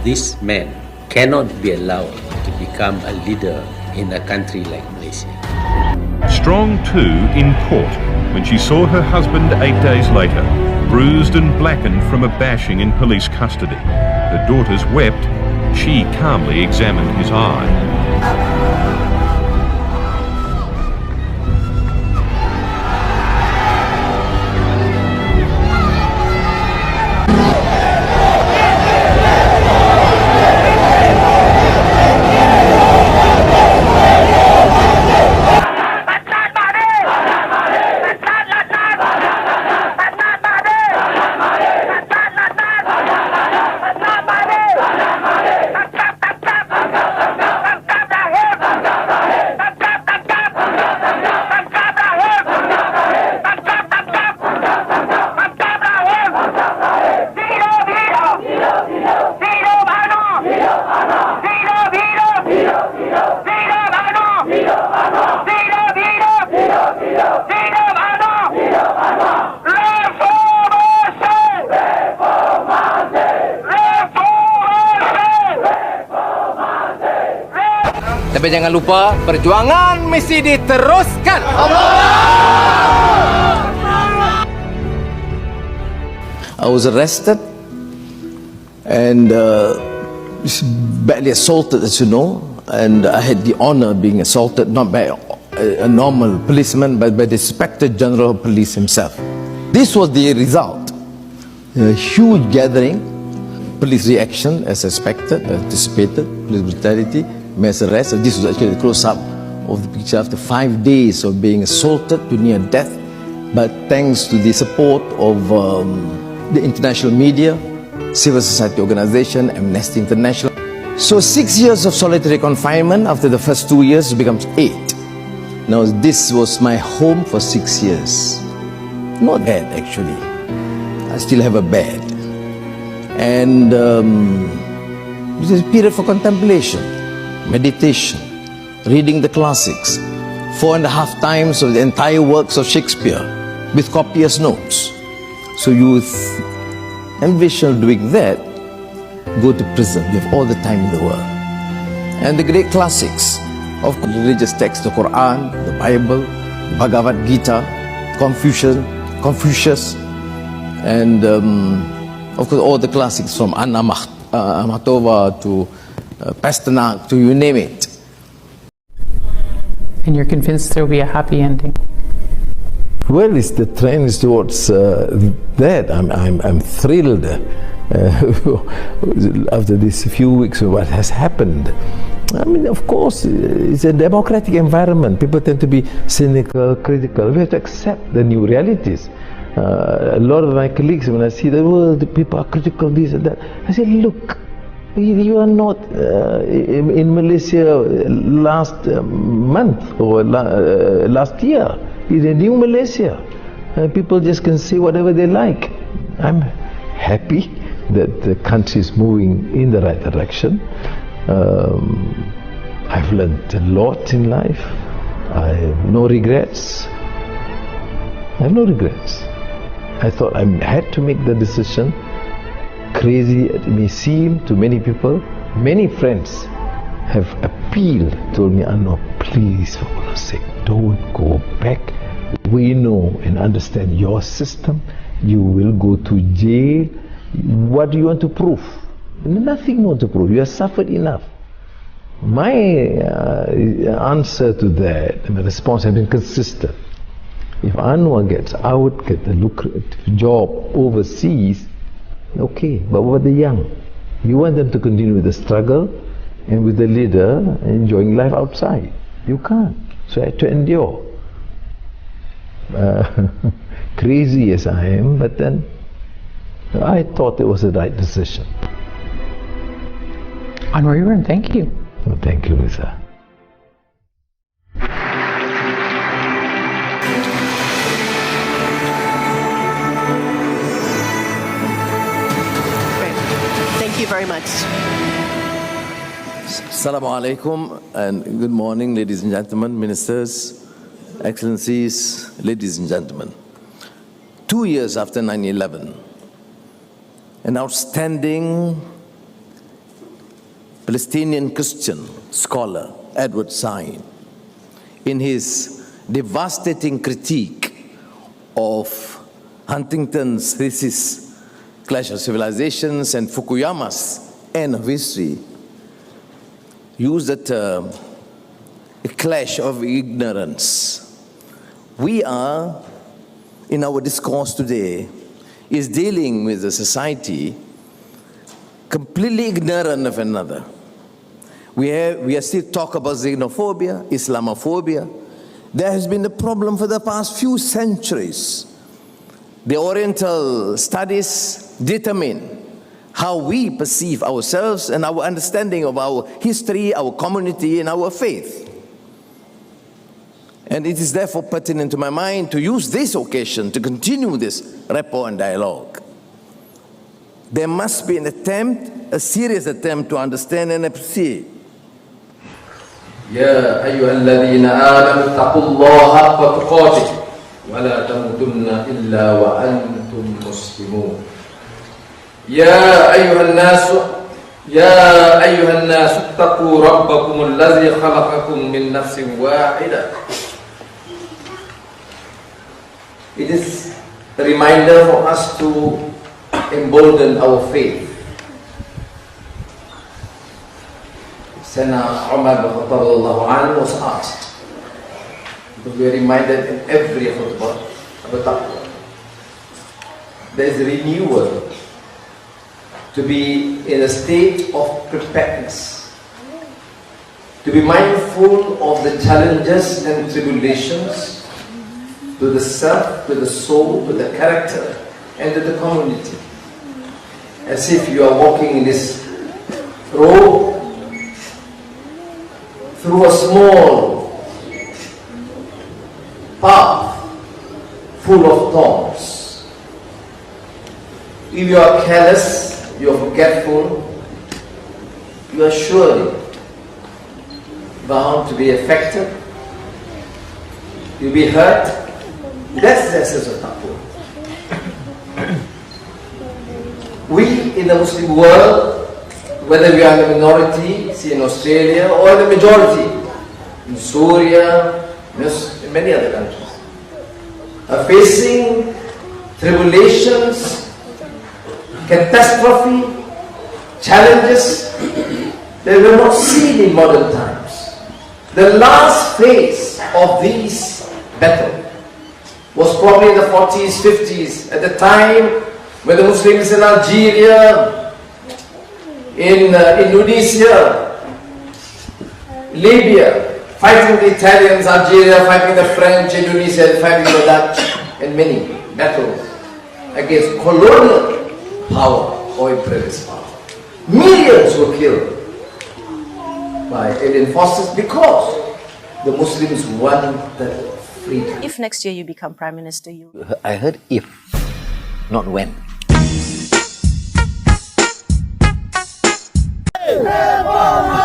this man cannot be allowed to become a leader in a country like Malaysia. Strong too in court when she saw her husband 8 days later, bruised and blackened from a bashing in police custody. Her daughters wept. She calmly examined his eye. Tapi jangan lupa, perjuangan mesti diteruskan. I was arrested and badly assaulted, as you know, and I had the honor of being assaulted not by a normal policeman but by the Inspector General of Police himself. This was the result. A huge gathering, police reaction as expected, anticipated, police brutality, mass arrest. This was actually the close-up of the picture after 5 days of being assaulted to near death. But thanks to the support of the international media, civil society organization, Amnesty International. So 6 years of solitary confinement. After the first 2 years, it becomes 8. Now this was my home for 6 years. Not bad actually. I still have a bed. And it was a period for contemplation, meditation, reading the classics, 4.5 times of the entire works of Shakespeare with copious notes. So you envision doing that, go to prison, you have all the time in the world. And the great classics of religious texts, the Quran, the Bible, Bhagavad Gita, Confucius, and of course all the classics from Anna Mahtova to Perdana, to you name it. And you're convinced there will be a happy ending? Well, it's the trend is towards that. I'm thrilled after these few weeks of what has happened. I mean, of course, it's a democratic environment. People tend to be cynical, critical. We have to accept the new realities. A lot of my colleagues, when I see the world, the people are critical, this and that, I say, look, you are not in Malaysia last month or last year. It's a new Malaysia. People just can say whatever they like. I'm happy that the country is moving in the right direction. I've learned a lot in life. I have no regrets. I have no regrets. I thought I had to make the decision. Crazy it may seem to many people. Many friends have appealed, told me, Anwar, please, for Allah's sake, don't go back. We know and understand your system. You will go to jail. What do you want to prove? Nothing more to prove. You have suffered enough. My answer to that, my response has been consistent. If Anwar gets out, get a lucrative job overseas, okay, but what about the young? You want them to continue with the struggle and with the leader enjoying life outside. You can't. So I had to endure. Crazy as I am, but then I thought it was the right decision. Anwar, thank you. Well, thank you, Lisa. Thank you very much. Assalamu alaikum and good morning, ladies and gentlemen, ministers, excellencies, ladies and gentlemen. 2 years after 9/11, an outstanding Palestinian Christian scholar Edward Said, in his devastating critique of Huntington's thesis, Clash of Civilizations, and Fukuyama's End of History, used the term a clash of ignorance. We are, in our discourse today, is dealing with a society completely ignorant of another. We are still talking about xenophobia, Islamophobia. There has been a problem for the past few centuries. The Oriental studies determine how we perceive ourselves and our understanding of our history, our community, and our faith. And it is therefore pertinent to my mind to use this occasion to continue this rapport and dialogue. There must be an attempt, a serious attempt to understand and appreciate. يا أيها الذين آمنوا اتقوا الله حق تقاته ولا تموتن إلا وأنتم مسلمون. يا أيها الناس اتقوا ربكم الذي خلقكم من نفس واحدة. It is a reminder for us to embolden our faith. Sayyidina Umar bin Khattab was asked, because we are reminded in every khutbah about taqwa. There is a renewal to be in a state of preparedness, to be mindful of the challenges and tribulations to the self, to the soul, to the character, and to the community. As if you are walking in this road through a small path full of thorns. If you are careless, you are forgetful, you are surely bound to be affected, you'll be hurt. That's the essence of taqwa. We in the Muslim world, whether we are in the minority, see in Australia, or in the majority, in Syria, in many other countries, are facing tribulations, catastrophe, challenges that we have not seen in modern times. The last phase of these battles was probably in the 40s, 50s, at the time when the Muslims in Algeria, in Indonesia, Libya, fighting the Italians, Algeria, fighting the French, Indonesia, fighting the Dutch, and many battles against colonial power or imperialist power. Millions were killed by alien forces because the Muslims wanted freedom. If next year you become Prime Minister, I heard if, not when. Hey!